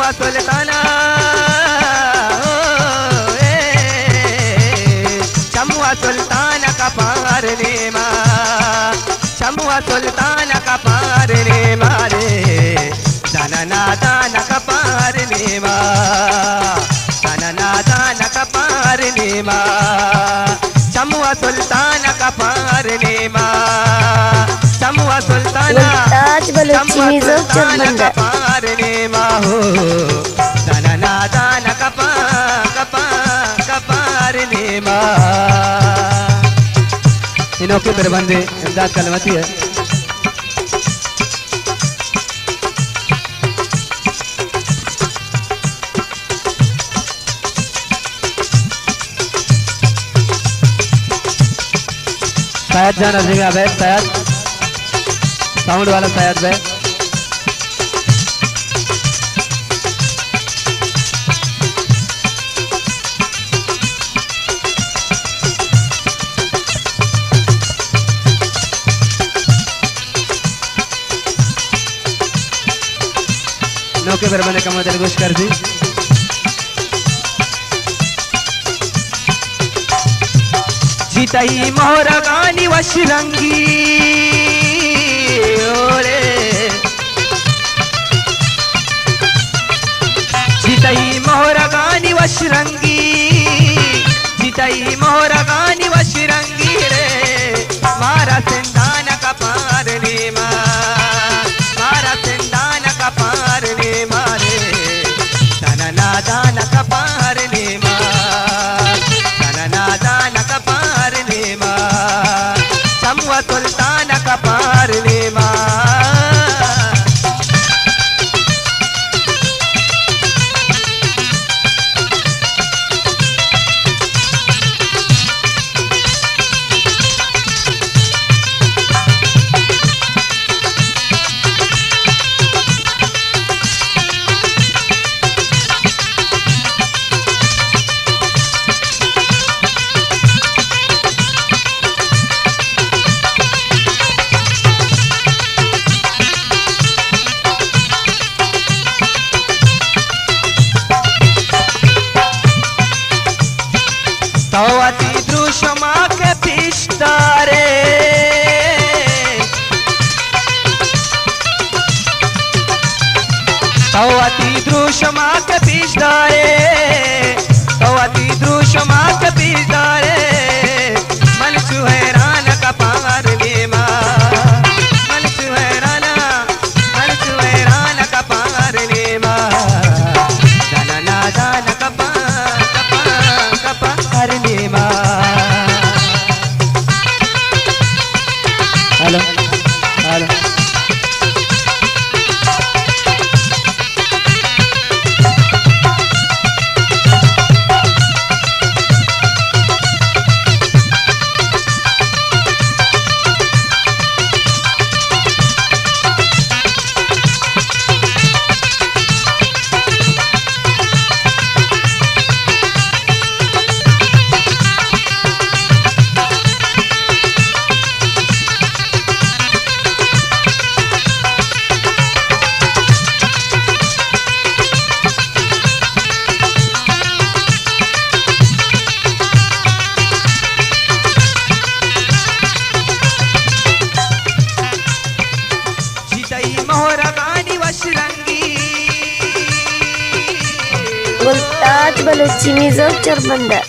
चमुआ सुल्ताना चमुआ सुल्ताना का पार नेमा चमुआ सुल्ताना का पार नेमा रे दाना दाना का पार नेमा दाना दाना का पार नेमा चमुआ सुल्ताना का पार नेमा चमुआ सुल्ताना चमुआ सुल्ताना का पार नेमा हो दाना दाना का पार नेमा। इनोखे प्रबंधे इमदाद कलमती है। सयाद जान अजीगा बैठ सयाद साउंड वाला सयाद बैठ नौके पर मैंने कम दिलगुश कर दी। जीताई मोहरा गानी वशरंगी ओरे जीताई मोहरा गानी वशरंगी जीताई मोहरा गानी वशरंगी रे मारा सिंधान का पार नेमा मारा सिंधान का पार नेमा रे दाना दाना का पार नेमा दाना दाना का पार नेमा चमुआ सुल्ताना का पार नेमा। तवती दृश्यमा के पिस्तारे तवती दृश्यमा के पिस्तारे तवती दृश्यमा के पिस्तारे मन सुहरान का पार नेमा मन सुहरान का पार नेमा दाना दाना का पार नेमा। हेलो हेलो मुल्ताज बलूची मिज़ो चरबंदा